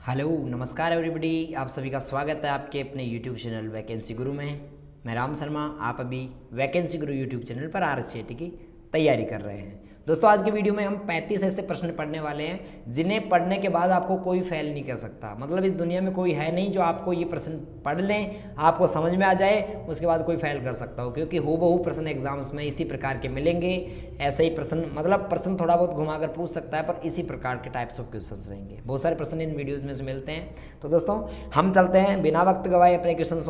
Hello नमस्कार everybody, आप सभी का स्वागत है आपके अपने यूट्यूब चैनल वैकेंसी गुरु में। मैं राम शर्मा, आप अभी वैकेंसी गुरु यूट्यूब चैनल पर आरसीईटी की तैयारी कर रहे हैं। दोस्तों आज की वीडियो में हम 35 ऐसे प्रश्न पढ़ने वाले हैं जिन्हें पढ़ने के बाद आपको कोई फेल नहीं कर सकता। मतलब इस दुनिया में कोई है नहीं जो आपको ये प्रश्न पढ़ लें, आपको समझ में आ जाए, उसके बाद कोई फेल कर सकता हो, क्योंकि हूबहू प्रश्न एग्जाम्स में इसी प्रकार के मिलेंगे। ऐसे ही प्रश्न, मतलब प्रश्न थोड़ा बहुत घुमाकर पूछ सकता है, पर इसी प्रकार के टाइप्स ऑफ क्वेश्चन रहेंगे। बहुत सारे प्रश्न इन वीडियोज़ में से मिलते हैं। तो दोस्तों हम चलते हैं बिना वक्त गवाए अपने क्वेश्चन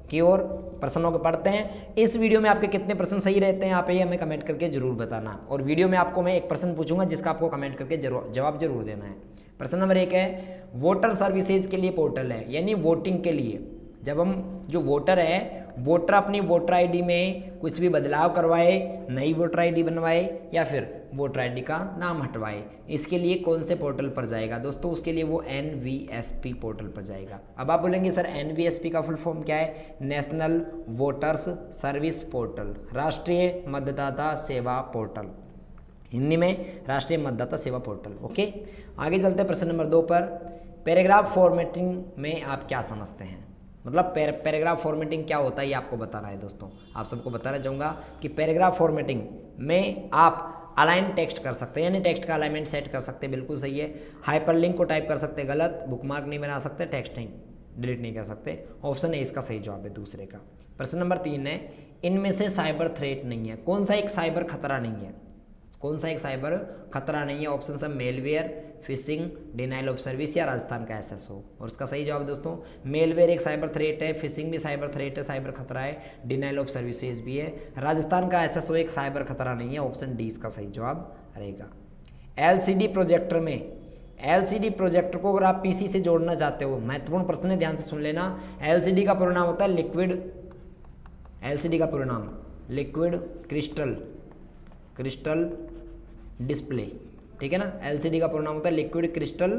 की ओर, प्रश्नों को पढ़ते हैं। इस वीडियो में आपके कितने प्रश्न सही रहते हैं आप ये हमें कमेंट करके जरूर बताना। और वीडियो में आपको मैं एक प्रश्न पूछूंगा जिसका आपको कमेंट करके जवाब जरूर देना है। प्रश्न नंबर 1 है, वोटर सर्विसेज के लिए पोर्टल है, यानी वोटिंग के लिए जब हम जो वोटर है, वोटर अपनी वोटर आईडी में कुछ भी बदलाव करवाए, नई वोटर आईडी बनवाए या फिर वोटर आईडी का नाम हटवाए, इसके लिए कौन से पोर्टल पर जाएगा दोस्तों? उसके लिए वो NVSP पोर्टल पर जाएगा। अब आप बोलेंगे सर NVSP का फुल फॉर्म क्या है? नेशनल वोटर्स सर्विस पोर्टल, राष्ट्रीय मतदाता सेवा पोर्टल, हिंदी में राष्ट्रीय मतदाता सेवा पोर्टल। ओके, आगे चलते हैं प्रश्न नंबर 2 पर। पैराग्राफ फॉर्मेटिंग में आप क्या समझते हैं? मतलब पैराग्राफ फॉर्मेटिंग क्या होता है ये आपको बताना है दोस्तों। आप सबको बताना चाहूँगा कि पैराग्राफ फॉर्मेटिंग में आप अलाइन टेक्स्ट कर सकते हैं, यानी टेक्स्ट का अलाइनमेंट सेट कर सकते हैं, बिल्कुल सही है। हाइपरलिंक को टाइप कर सकते हैं, गलत। बुकमार्क नहीं बना सकते, टेक्स्ट नहीं डिलीट नहीं कर सकते। ऑप्शन ए इसका सही जवाब है दूसरे का। प्रश्न नंबर 3 है, इनमें से साइबर थ्रेट नहीं है। कौन सा एक साइबर खतरा नहीं है? कौन सा एक साइबर खतरा नहीं है? ऑप्शन है malware, fishing, denial of service या राजस्थान का SSO। और इसका सही जवाब दोस्तों मेलवेयर एक साइबर थ्रेट है, फिशिंग भी साइबर थ्रेट है, साइबर खतरा है, डिनाइल ऑफ सर्विसेज भी है। राजस्थान का SSO एक साइबर खतरा नहीं है। ऑप्शन डी इसका सही जवाब रहेगा। LCD प्रोजेक्टर में, LCD प्रोजेक्टर को अगर आप PC से जोड़ना चाहते हो, महत्वपूर्ण प्रश्न है, ध्यान से सुन लेना। LCD का पूरा नाम होता है लिक्विड, LCD का पूरा नाम लिक्विड क्रिस्टल डिस्प्ले, ठीक है ना। LCD का पूरा नाम होता है liquid crystal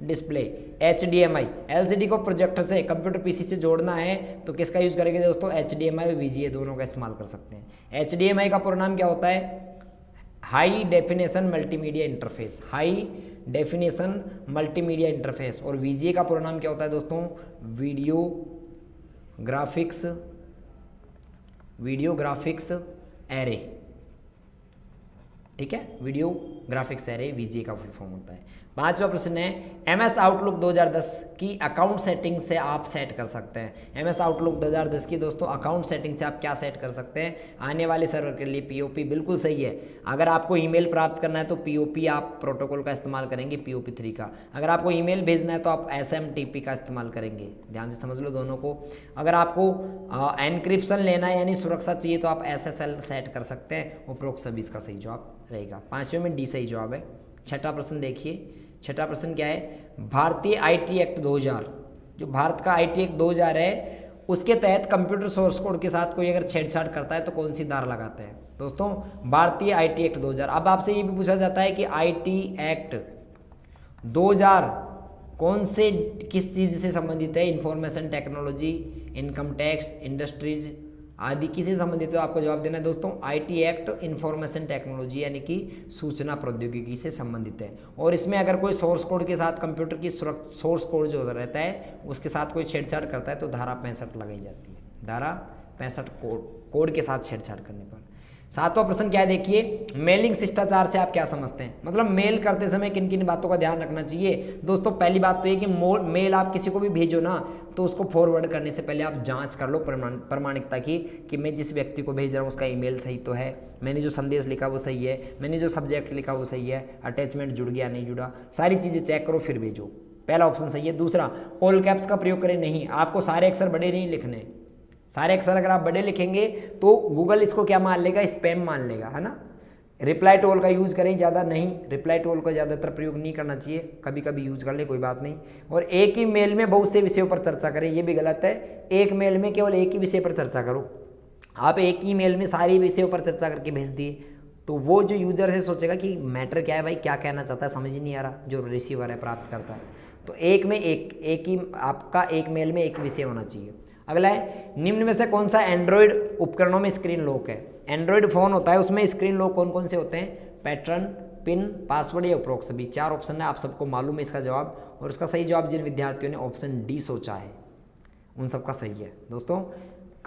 display. HDMI, LCD को प्रोजेक्टर से कंप्यूटर PC से जोड़ना है तो किसका यूज करेंगे दोस्तों? HDMI और VGA दोनों का इस्तेमाल कर सकते हैं। HDMI का पूरा नाम क्या होता है? High definition multimedia interface, high definition multimedia interface. और VGA का पूरा नाम क्या होता है दोस्तों? वीडियो ग्राफिक्स एरे, ठीक है। वीडियो ग्राफिक्स एरे VGA का फुल फॉर्म होता है। 5वां प्रश्न है, MS आउटलुक 2010 की अकाउंट सेटिंग से आप सेट कर सकते हैं। MS आउटलुक 2010 की दोस्तों अकाउंट सेटिंग से आप क्या सेट कर सकते हैं? आने वाले सर्वर के लिए POP, बिल्कुल सही है। अगर आपको ईमेल प्राप्त करना है तो POP आप प्रोटोकॉल का इस्तेमाल करेंगे, POP3 का। अगर आपको ईमेल भेजना है तो आप SMTP का इस्तेमाल करेंगे। ध्यान से समझ लो दोनों को। अगर आपको एनक्रिप्शन लेना है यानी सुरक्षा चाहिए तो आप SSL सेट कर सकते हैं। उपरोक्त सभी इसका सही जवाब रहेगा। 5वें में डी सही जवाब है। 6वां प्रश्न देखिए। 6वां प्रश्न क्या है? भारतीय IT एक्ट 2000, जो भारत का IT एक्ट 2000 है, उसके तहत कंप्यूटर सोर्स कोड के साथ कोई अगर छेड़छाड़ करता है तो कौन सी धारा लगाते हैं दोस्तों? भारतीय IT एक्ट 2000। अब आपसे ये भी पूछा जाता है कि IT एक्ट 2000 कौन से, किस चीज़ से संबंधित है? Information technology, income tax, industries आदि किसी संबंधित? तो आपको जवाब देना है दोस्तों IT एक्ट इंफॉर्मेशन टेक्नोलॉजी यानी कि सूचना प्रौद्योगिकी से संबंधित है। और इसमें अगर कोई सोर्स कोड के साथ, कंप्यूटर की सोर्स कोड जो रहता है उसके साथ कोई छेड़छाड़ करता है तो धारा 65 लगाई जाती है। धारा 65 कोड के साथ छेड़छाड़ करने पर। 7वां प्रश्न क्या है देखिए, मेलिंग शिष्टाचार से आप क्या समझते हैं? मतलब मेल करते समय किन किन बातों का ध्यान रखना चाहिए दोस्तों? पहली बात तो ये कि मेल आप किसी को भी भेजो ना तो उसको फॉरवर्ड करने से पहले आप जांच कर लो प्रमाणिकता की कि मैं जिस व्यक्ति को भेज रहा हूँ उसका ईमेल सही तो है, मैंने जो संदेश लिखा वो सही है, मैंने जो सब्जेक्ट लिखा वो सही है, अटैचमेंट जुड़ गया नहीं जुड़ा, सारी चीज़ें चेक करो फिर भेजो। पहला ऑप्शन सही है। दूसरा, ऑल कैप्स का प्रयोग करें नहीं, आपको सारे अक्षर बड़े नहीं लिखने। सारे अक्षर अगर आप बड़े लिखेंगे तो गूगल इसको क्या मान लेगा? स्पैम मान लेगा, है ना। रिप्लाई टू ऑल का यूज़ करें, ज़्यादा नहीं। रिप्लाई टू ऑल का ज़्यादातर प्रयोग नहीं करना चाहिए, कभी कभी यूज़ कर ले, कोई बात नहीं। और एक ही मेल में बहुत से विषयों पर चर्चा करें, ये भी गलत है। एक मेल में केवल एक ही विषय पर चर्चा करो। आप एक ही मेल में सारे विषयों पर चर्चा करके भेज दिए तो वो जो यूज़र है सोचेगा कि मैटर क्या है भाई, क्या कहना चाहता है, समझ ही नहीं आ रहा जो रिसीवर है, प्राप्त करता है। तो एक में एक ही आपका एक मेल में एक विषय होना चाहिए। अगला है, निम्न में से कौन सा एंड्रॉयड उपकरणों में स्क्रीन लॉक है? एंड्रॉयड फ़ोन होता है उसमें स्क्रीन लॉक कौन कौन से होते हैं? पैटर्न, पिन, पासवर्ड या उपरोक्त सभी। 4 ऑप्शन है, आप सबको मालूम है इसका जवाब, और उसका सही जवाब जिन विद्यार्थियों ने ऑप्शन डी सोचा है उन सबका सही है। दोस्तों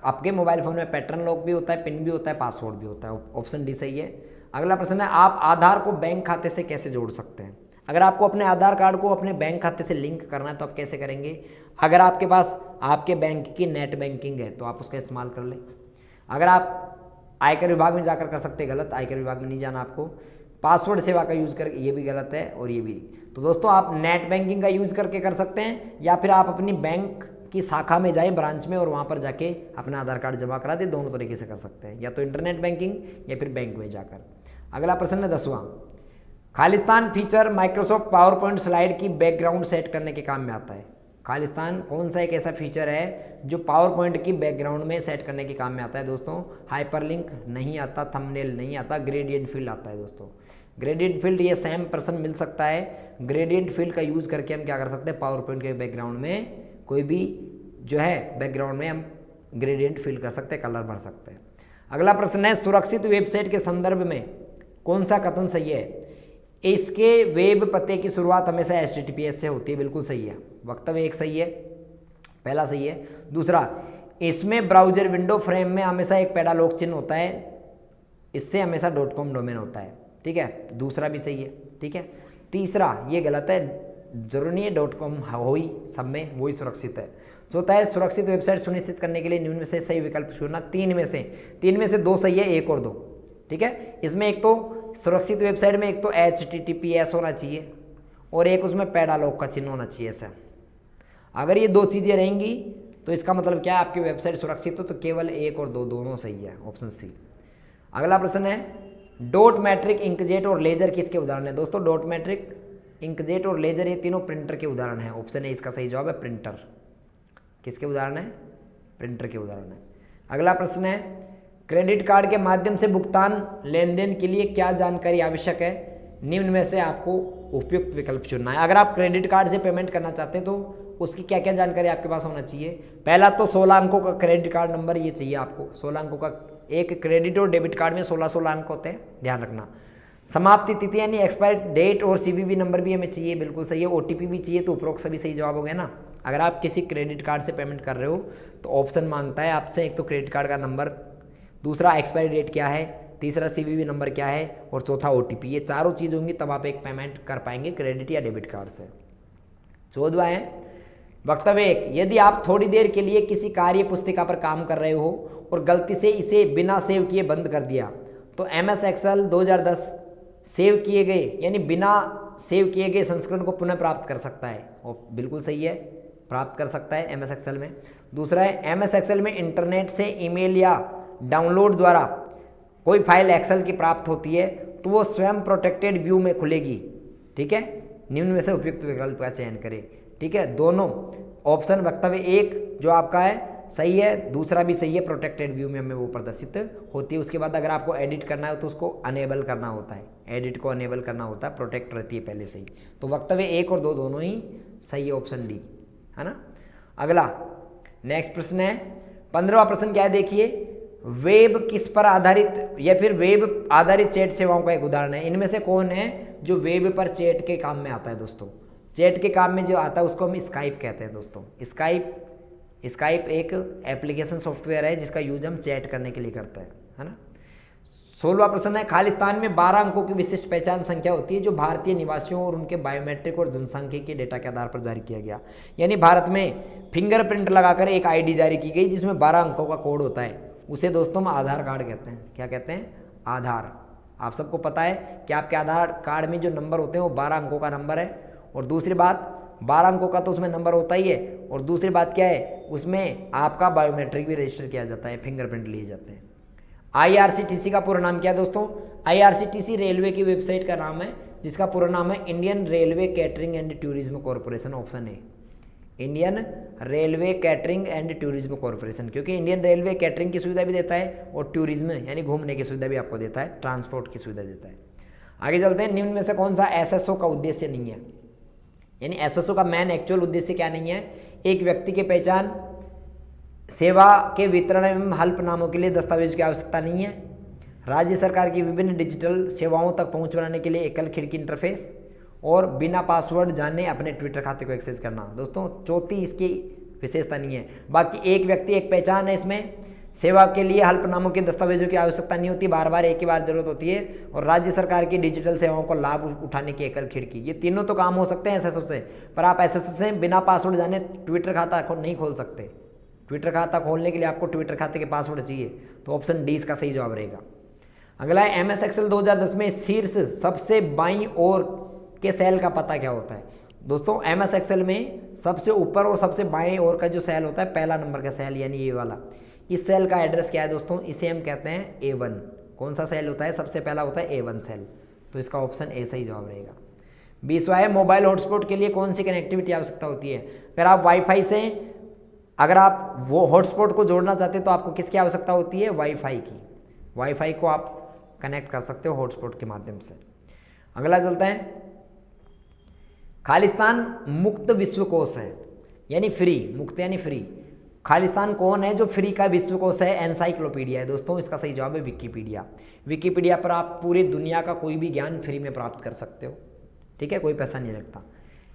आपके मोबाइल फ़ोन में पैटर्न लॉक भी होता है, पिन भी होता है, पासवर्ड भी होता है। ऑप्शन डी सही है। अगला प्रश्न है, आप आधार को बैंक खाते से कैसे जोड़ सकते हैं? अगर आपको अपने आधार कार्ड को अपने बैंक खाते से लिंक करना है तो आप कैसे करेंगे? अगर आपके पास आपके बैंक की नेट बैंकिंग है तो आप उसका इस्तेमाल कर लें। अगर आप आयकर विभाग में जाकर कर सकते हैं, गलत, आयकर विभाग में नहीं जाना आपको। पासवर्ड सेवा का यूज़ करके, ये भी गलत है और ये भी। तो दोस्तों आप नेट बैंकिंग का यूज़ करके कर सकते हैं, या फिर आप अपनी बैंक की शाखा में जाएं, ब्रांच में, और वहाँ पर जाके अपना आधार कार्ड जमा करा दें। दोनों तरीके से कर सकते हैं, या तो इंटरनेट बैंकिंग या फिर बैंक में जाकर। अगला प्रश्न है 10वां, खालिस्तान feature Microsoft PowerPoint slide की बैकग्राउंड सेट करने के काम में आता है। खालिस्तान कौन सा एक ऐसा फीचर है जो पावर पॉइंट की बैकग्राउंड में सेट करने के काम में आता है? दोस्तों हाइपरलिंक नहीं आता, थंबनेल नहीं आता, ग्रेडियंट फील्ड आता है। दोस्तों ग्रेडियंट फील्ड ये सेम पर्सन मिल सकता है। ग्रेडियंट फील्ड का यूज़ करके हम क्या कर सकते हैं? पावर पॉइंट के बैकग्राउंड में कोई भी जो है बैकग्राउंड में हम ग्रेडियंट फील कर सकते हैं, कलर भर सकते हैं। अगला प्रश्न है, सुरक्षित वेबसाइट के संदर्भ में कौन सा कथन सही है? इसके वेब पते की शुरुआत हमेशा HTTPS से होती है, बिल्कुल सही है। वक्तव्य एक सही है, पहला सही है। दूसरा, इसमें ब्राउजर विंडो फ्रेम में हमेशा एक पैडालॉग चिन्ह होता है, इससे हमेशा .com डोमेन होता है, ठीक है, दूसरा भी सही है, ठीक है। तीसरा ये गलत है, जरूरी नहीं है .com हो ही सब में, वही सुरक्षित है। चौथा है, सुरक्षित वेबसाइट सुनिश्चित करने के लिए निम्न में से सही विकल्प चुनना। तीन में से 2 सही है, 1 और 2, ठीक है। इसमें एक तो सुरक्षित वेबसाइट में एक तो HTTPS होना चाहिए और एक उसमें पैडालॉग का चिन्ह होना चाहिए ऐसा। अगर ये 2 चीज़ें रहेंगी तो इसका मतलब क्या है? आपकी वेबसाइट सुरक्षित हो। तो केवल 1 और 2 दोनों सही है, ऑप्शन सी। अगला प्रश्न है, डॉट मैट्रिक, इंकजेट और लेजर किसके उदाहरण है? दोस्तों डॉट मैट्रिक, इंकजेट और लेजर ये तीनों प्रिंटर के उदाहरण हैं। ऑप्शन ए इसका सही जवाब है, प्रिंटर। किसके उदाहरण है? प्रिंटर के उदाहरण है। अगला प्रश्न है, क्रेडिट कार्ड के माध्यम से भुगतान लेन देन के लिए क्या जानकारी आवश्यक है? निम्न में से आपको उपयुक्त विकल्प चुनना है। अगर आप क्रेडिट कार्ड से पेमेंट करना चाहते हैं तो उसकी क्या क्या जानकारी आपके पास होना चाहिए? पहला तो 16 अंकों का क्रेडिट कार्ड नंबर ये चाहिए आपको। 16 अंकों का, एक क्रेडिट और डेबिट कार्ड में 16 अंक होते हैं, ध्यान रखना। समाप्ति तिथि यानी एक्सपायर डेट और CVV नंबर भी हमें चाहिए, बिल्कुल सही है। OTP भी चाहिए, तो उपरोक्त सभी सही जवाब हो गया ना। अगर आप किसी क्रेडिट कार्ड से पेमेंट कर रहे हो तो ऑप्शन मांगता है आपसे, एक तो क्रेडिट कार्ड का नंबर, दूसरा एक्सपायरी डेट क्या है, तीसरा CVV नंबर क्या है, और चौथा OTP। ये चारों चीज़ होंगी तब आप एक पेमेंट कर पाएंगे क्रेडिट या डेबिट कार्ड से। 14वां है, वक्तव्य 1, यदि आप थोड़ी देर के लिए किसी कार्य पुस्तिका पर काम कर रहे हो और गलती से इसे बिना सेव किए बंद कर दिया तो MS Excel 2010 सेव किए गए यानी बिना सेव किए गए संस्करण को पुनः प्राप्त कर सकता है। और बिल्कुल सही है, प्राप्त कर सकता है MS Excel में। दूसरा है, MS Excel में इंटरनेट से ईमेल या डाउनलोड द्वारा कोई फाइल एक्सेल की प्राप्त होती है तो वो स्वयं प्रोटेक्टेड व्यू में खुलेगी, ठीक है। निम्न में से उपयुक्त विकल्प का चयन करें, ठीक है। दोनों ऑप्शन वक्तव्य 1 जो आपका है सही है, दूसरा भी सही है, प्रोटेक्टेड व्यू में हमें वो प्रदर्शित होती है। उसके बाद अगर आपको एडिट करना है तो उसको अनेबल करना होता है, एडिट को अनेबल करना होता है, प्रोटेक्ट रहती है पहले से ही। तो वक्तव्य 1 और 2 दोनों ही सही है, ऑप्शन डी है ना। अगला नेक्स्ट प्रश्न है, 15वां प्रश्न क्या है देखिए, वेब किस पर आधारित या फिर वेब आधारित चैट सेवाओं का एक उदाहरण है। इनमें से कौन है जो वेब पर चैट के काम में आता है? दोस्तों चैट के काम में जो आता है उसको हम स्काइप कहते हैं। दोस्तों स्काइप एक एप्लीकेशन सॉफ्टवेयर है जिसका यूज हम चैट करने के लिए करते हैं, है ना। 16वां प्रश्न है, खालिस्तान में 12 अंकों की विशिष्ट पहचान संख्या होती है जो भारतीय निवासियों और उनके बायोमेट्रिक और जनसांख्यिकीय डेटा के आधार पर जारी किया गया। यानी भारत में फिंगरप्रिंट लगाकर एक ID जारी की गई जिसमें 12 अंकों का कोड होता है, उसे दोस्तों हम आधार कार्ड कहते हैं। क्या कहते हैं? आधार। आप सबको पता है कि आपके आधार कार्ड में जो नंबर होते हैं वो 12 अंकों का नंबर है। और दूसरी बात, 12 अंकों का तो उसमें नंबर होता ही है, और दूसरी बात क्या है, उसमें आपका बायोमेट्रिक भी रजिस्टर किया जाता है, फिंगरप्रिंट लिए जाते हैं। IRCTC का पूरा नाम क्या है दोस्तों? IRCTC रेलवे की वेबसाइट का नाम है जिसका पूरा नाम है Indian railway catering and tourism corporation. Option A, Indian railway catering and tourism corporation, क्योंकि इंडियन रेलवे कैटरिंग की सुविधा भी देता है और टूरिज्म यानी घूमने की सुविधा भी आपको देता है, ट्रांसपोर्ट की सुविधा देता है। आगे चलते हैं, निम्न में से कौन सा SSO का उद्देश्य नहीं है? यानी SSO का मेन एक्चुअल उद्देश्य क्या नहीं है? एक व्यक्ति की पहचान, सेवा के वितरण एवं हल्फनामों के लिए दस्तावेज की आवश्यकता नहीं है, राज्य सरकार की विभिन्न डिजिटल सेवाओं तक पहुंच बनाने के लिए एकल खिड़की इंटरफेस और बिना पासवर्ड जाने अपने ट्विटर खाते को एक्सेस करना। दोस्तों चौथी इसकी विशेषता नहीं है। बाकी एक व्यक्ति एक पहचान है। इसमें सेवा के लिए हल्फनामों के दस्तावेजों की आवश्यकता नहीं होती, बार बार एक ही बार जरूरत होती है। और राज्य सरकार की डिजिटल सेवाओं को लाभ उठाने की एकल खिड़की, ये तीनों तो काम हो सकते हैं एसएसओ से, पर आप एसएसओ से बिना पासवर्ड जाने ट्विटर खाता नहीं खोल सकते। ट्विटर खाता खोलने के लिए आपको ट्विटर खाते के पासवर्ड चाहिए, तो ऑप्शन डी इसका सही जवाब रहेगा। अगला है MS Excel 2010 में शीर्ष सबसे बाईं ओर के सेल का पता क्या होता है। दोस्तों MS Excel में सबसे ऊपर और सबसे बाएं ओर का जो सेल होता है, पहला नंबर का सेल यानी ये वाला, इस सेल का एड्रेस क्या है दोस्तों, इसे हम कहते हैं A1। कौन सा सेल होता है, सबसे पहला होता है A1 सेल, तो इसका ऑप्शन ए सही जवाब रहेगा। 20वां है मोबाइल हॉटस्पॉट के लिए कौन सी कनेक्टिविटी आवश्यकता होती है। अगर आप वाईफाई से अगर आप वो हॉटस्पॉट को जोड़ना चाहते हैं तो आपको किसकी आवश्यकता होती है, वाईफाई की। वाईफाई को आप कनेक्ट कर सकते हो हॉटस्पॉट के माध्यम से। अगला चलता है, खालिस्तान मुक्त विश्वकोश है यानी फ्री, मुक्त यानी फ्री। खालिस्तान कौन है जो फ्री का विश्वकोश है, एनसाइक्लोपीडिया है दोस्तों, इसका सही जवाब है विकिपीडिया। विकिपीडिया पर आप पूरी दुनिया का कोई भी ज्ञान फ्री में प्राप्त कर सकते हो, ठीक है, कोई पैसा नहीं लगता।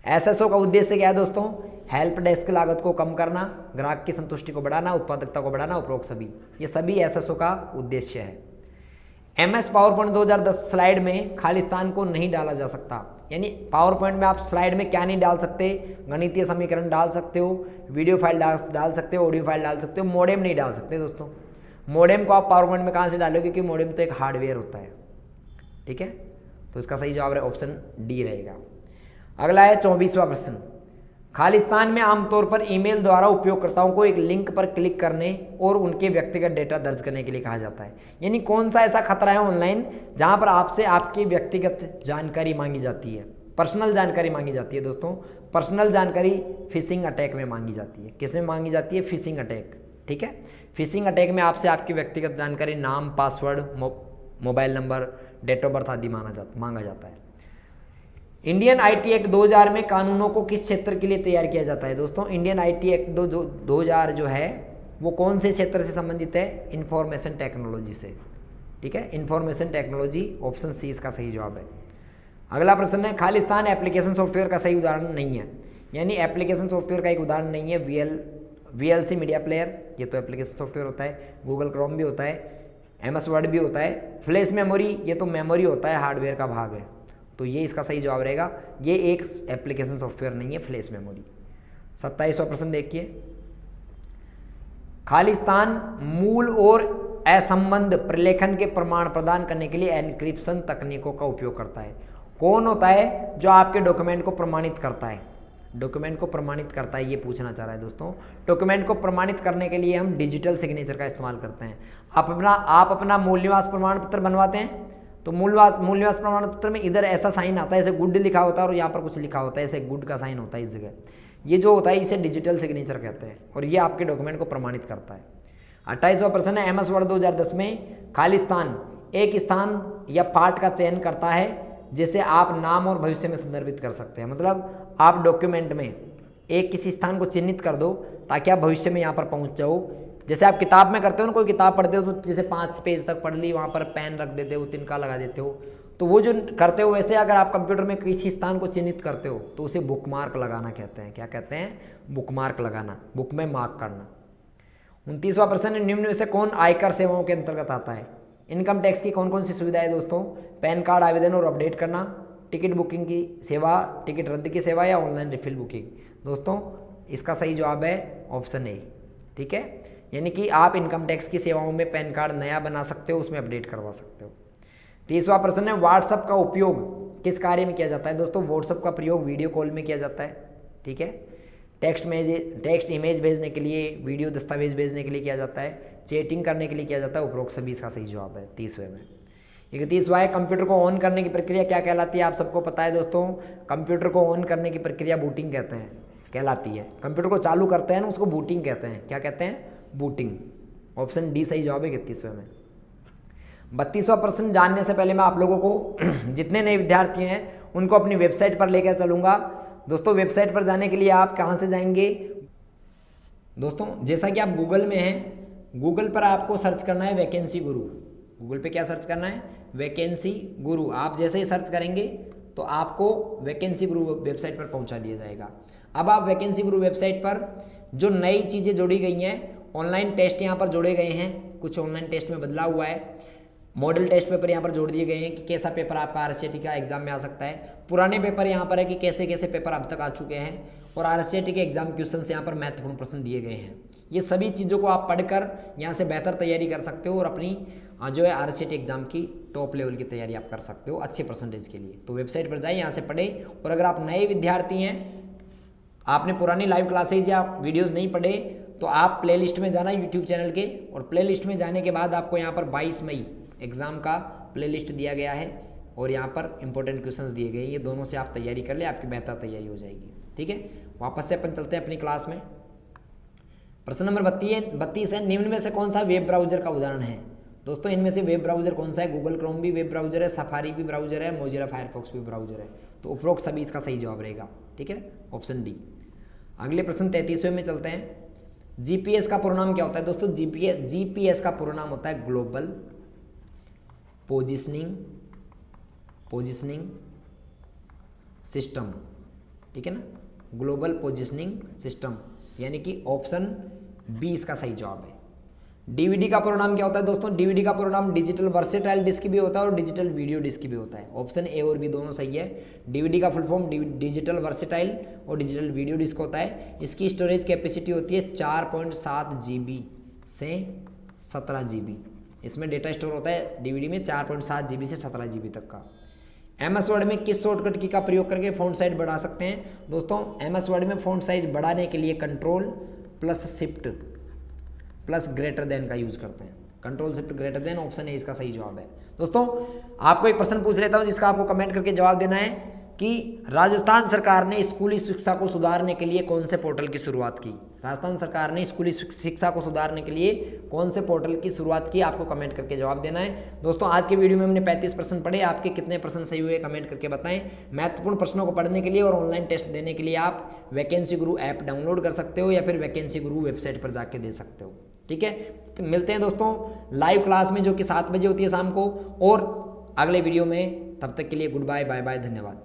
एसएसओ का उद्देश्य क्या है दोस्तों, हेल्प डेस्क लागत को कम करना, ग्राहक की संतुष्टि को बढ़ाना, उत्पादकता को बढ़ाना, उपरोक्त सभी, ये सभी एसएसओ का उद्देश्य है। MS पावरपॉइंट 2010 स्लाइड में खालिस्तान को नहीं डाला जा सकता, यानी पावरपॉइंट में आप स्लाइड में क्या नहीं डाल सकते, गणितीय समीकरण डाल सकते हो, वीडियो फाइल डाल सकते हो, ऑडियो फाइल डाल सकते हो, मॉडेम नहीं डाल सकते दोस्तों। मॉडेम को आप पावरपॉइंट में कहाँ से डालोगे, क्योंकि मॉडेम तो एक हार्डवेयर होता है, ठीक है, तो इसका सही जवाब है ऑप्शन डी रहेगा। अगला है 24वां प्रश्न, खालिस्तान में आमतौर पर ईमेल द्वारा उपयोगकर्ताओं को एक लिंक पर क्लिक करने और उनके व्यक्तिगत डेटा दर्ज करने के लिए कहा जाता है। यानी कौन सा ऐसा खतरा है ऑनलाइन जहां पर आपसे आपकी व्यक्तिगत जानकारी मांगी जाती है, पर्सनल जानकारी मांगी जाती है। दोस्तों पर्सनल जानकारी फिशिंग अटैक में मांगी जाती है। किस में मांगी जाती है, फिशिंग अटैक, ठीक है। फिशिंग अटैक में आपसे आपकी व्यक्तिगत जानकारी, नाम, password, mobile number, date of birth आदि मांगा जाता है। इंडियन IT एक्ट 2000 में कानूनों को किस क्षेत्र के लिए तैयार किया जाता है। दोस्तों इंडियन IT एक्ट 2000 जो है वो कौन से क्षेत्र से संबंधित है, इंफॉर्मेशन टेक्नोलॉजी से, ठीक है, इंफॉर्मेशन टेक्नोलॉजी, ऑप्शन सी इसका सही जवाब है। अगला प्रश्न है, खालिस्तान एप्लीकेशन सॉफ्टवेयर का सही उदाहरण नहीं है, यानी एप्लीकेशन सॉफ्टवेयर का एक उदाहरण नहीं है। VLC मीडिया प्लेयर, ये तो एप्लीकेशन सॉफ्टवेयर होता है, गूगल क्रोम भी होता है, MS वर्ड भी होता है, फ्लैश मेमोरी ये तो मेमोरी होता है, हार्डवेयर का भाग है, तो ये इसका सही जवाब रहेगा। ये एक एप्लीकेशन सॉफ्टवेयर नहीं है, फ्लैश मेमोरी। 27वां प्रश्न देखिए, खालिस्तान मूल और असंबद्ध प्रलेखन के प्रमाण प्रदान करने के लिए एन्क्रिप्शन तकनीकों का उपयोग करता है। कौन होता है जो आपके डॉक्यूमेंट को प्रमाणित करता है, डॉक्यूमेंट को प्रमाणित करता है, ये पूछना चाह रहा है दोस्तों। डॉक्यूमेंट को प्रमाणित करने के लिए हम डिजिटल सिग्नेचर का इस्तेमाल करते हैं। आप अपना मूल निवास प्रमाण पत्र बनवाते हैं, तो मूल निवास प्रमाण पत्र में इधर ऐसा साइन आता है, ऐसे गुड लिखा होता है और यहाँ पर कुछ लिखा होता है, ऐसे गुड का साइन होता है इस जगह, ये जो होता है इसे डिजिटल सिग्नेचर कहते हैं और ये आपके डॉक्यूमेंट को प्रमाणित करता है। 28वां प्रश्न है, MS वर्ड 2010 में खालिस्तान एक स्थान या पाठ का चयन करता है जिसे आप नाम और भविष्य में संदर्भित कर सकते हैं। मतलब आप डॉक्यूमेंट में एक किसी स्थान को चिन्हित कर दो ताकि आप भविष्य में यहाँ पर पहुँच जाओ। जैसे आप किताब में करते हो ना, कोई किताब पढ़ते हो तो जैसे 5 पेज तक पढ़ ली, वहाँ पर पेन रख देते हो, तिनका लगा देते हो, तो वो जो करते हो वैसे अगर आप कंप्यूटर में किसी स्थान को चिन्हित करते हो तो उसे बुकमार्क लगाना कहते हैं। क्या कहते हैं, बुकमार्क लगाना, बुक में मार्क करना। 29वां प्रश्न है, निम्न में से कौन आयकर सेवाओं के अंतर्गत आता है। इनकम टैक्स की कौन कौन सी सुविधा है दोस्तों, पैन कार्ड आवेदन और अपडेट करना, टिकट बुकिंग की सेवा, टिकट रद्द की सेवा या ऑनलाइन रिफिल बुकिंग। दोस्तों इसका सही जवाब है ऑप्शन ए, ठीक है, यानी कि आप इनकम टैक्स की सेवाओं में पैन कार्ड नया बना सकते हो, उसमें अपडेट करवा सकते हो। 30वां प्रश्न है, व्हाट्सएप का उपयोग किस कार्य में किया जाता है। दोस्तों व्हाट्सएप का प्रयोग वीडियो कॉल में किया जाता है, ठीक है, टेक्स्ट इमेज भेजने के लिए, वीडियो दस्तावेज भेजने के लिए किया जाता है, चैटिंग करने के लिए किया जाता है, उपरोक्त सभी इसका सही जवाब है 30वें में। 31वां है, कंप्यूटर को ऑन करने की प्रक्रिया क्या कहलाती है। आप सबको पता है दोस्तों, कंप्यूटर को ऑन करने की प्रक्रिया बूटिंग कहलाती है। कंप्यूटर को चालू करते हैं ना, उसको बूटिंग कहते हैं। क्या कहते हैं, बूटिंग। ऑप्शन डी सही जवाब है 31वें में। 32वां प्रश्न जानने से पहले मैं आप लोगों को जितने नए विद्यार्थी हैं उनको अपनी वेबसाइट पर लेकर चलूंगा। दोस्तों वेबसाइट पर जाने के लिए आप कहां से जाएंगे। दोस्तों जैसा कि आप गूगल में हैं, गूगल पर आपको सर्च करना है वैकेंसी गुरु, गूगल पे क्या सर्च करना है, वैकेंसी गुरु। आप जैसे ही सर्च करेंगे तो आपको वैकेंसी गुरु वेबसाइट पर पहुंचा दिया जाएगा। अब आप वैकेंसी गुरु वेबसाइट पर जो नई चीज़ें जोड़ी गई हैं, ऑनलाइन टेस्ट यहाँ पर जोड़े गए हैं, कुछ ऑनलाइन टेस्ट में बदलाव हुआ है, मॉडल टेस्ट पेपर यहाँ पर जोड़ दिए गए हैं कि कैसा पेपर आपका आरसीटी का एग्जाम में आ सकता है। पुराने पेपर यहाँ पर है कि कैसे कैसे पेपर अब तक आ चुके हैं, और आरसीटी के एग्जाम क्वेश्चन यहाँ पर महत्वपूर्ण प्रश्न दिए गए हैं। ये सभी चीज़ों को आप पढ़कर यहाँ से बेहतर तैयारी कर सकते हो और अपनी जो है आरसीटी एग्जाम की टॉप लेवल की तैयारी आप कर सकते हो अच्छे परसेंटेज के लिए। तो वेबसाइट पर जाइए, यहाँ से पढ़े। और अगर आप नए विद्यार्थी हैं, आपने पुरानी लाइव क्लासेज या वीडियोस नहीं पढ़े, तो आप प्लेलिस्ट में जाना यूट्यूब चैनल के, और प्लेलिस्ट में जाने के बाद आपको यहाँ पर 22 मई एग्ज़ाम का प्लेलिस्ट दिया गया है और यहाँ पर इंपॉर्टेंट क्वेश्चंस दिए गए हैं। ये दोनों से आप तैयारी कर ले, आपकी बेहतर तैयारी हो जाएगी। ठीक है, वापस से अपन चलते हैं अपनी क्लास में। प्रश्न नंबर 32 है, निम्न में से कौन सा वेब ब्राउजर का उदाहरण है? दोस्तों इनमें से वेब ब्राउजर कौन सा है? गूगल क्रोम भी वेब ब्राउजर है, सफारी भी ब्राउजर है, मोजिला फायरफॉक्स भी ब्राउजर है। तो उपरोक्त सभी इसका सही जवाब रहेगा। ठीक है, ऑप्शन डी। अगले प्रश्न 33वें में चलते हैं। जीपीएस का पूरा नाम क्या होता है? दोस्तों जीपीएस का पूरा नाम होता है ग्लोबल पोजिशनिंग सिस्टम। ठीक है ना, ग्लोबल पोजिशनिंग सिस्टम, यानी कि ऑप्शन बी इसका सही जवाब है। डीवीडी का पूरा नाम क्या होता है? दोस्तों डीवीडी का पूरा नाम डिजिटल वर्सेटाइल डिस्क भी होता है और डिजिटल वीडियो डिस्क भी होता है। ऑप्शन ए और बी दोनों सही है। डीवीडी का फुल फॉर्म डिजिटल वर्सेटाइल और डिजिटल वीडियो डिस्क होता है। इसकी स्टोरेज कैपेसिटी होती है 4.7 GB से 17 GB। इसमें डेटा स्टोर होता है डीवीडी में 4.7 GB से 17 GB तक का। MS वर्ड में किस शॉर्टकट की का प्रयोग करके फ़ॉन्ट साइज बढ़ा सकते हैं? दोस्तों MS वर्ड में फ़ॉन्ट साइज बढ़ाने के लिए control plus shift plus greater than का यूज करते हैं। Control shift greater than, option A इसका सही जवाब है। दोस्तों आपको एक प्रश्न पूछ लेता हूं जिसका आपको कमेंट करके जवाब देना है कि राजस्थान सरकार ने स्कूली शिक्षा को सुधारने के लिए कौन से पोर्टल की शुरुआत की? राजस्थान सरकार ने स्कूली शिक्षा को सुधारने के लिए कौन से पोर्टल की शुरुआत की? आपको कमेंट करके जवाब देना है। दोस्तों आज के वीडियो में हमने 35 प्रश्न पढ़े, आपके कितने प्रश्न सही हुए कमेंट करके बताएं। महत्वपूर्ण प्रश्नों को पढ़ने के लिए और ऑनलाइन टेस्ट देने के लिए आप वैकेंसी गुरु ऐप डाउनलोड कर सकते हो या फिर वैकेंसी गुरु वेबसाइट पर जाके दे सकते हो। ठीक है, तो मिलते हैं दोस्तों लाइव क्लास में जो कि 7 बजे होती है शाम को, और अगले वीडियो में। तब तक के लिए गुड बाय, बाय बाय, धन्यवाद।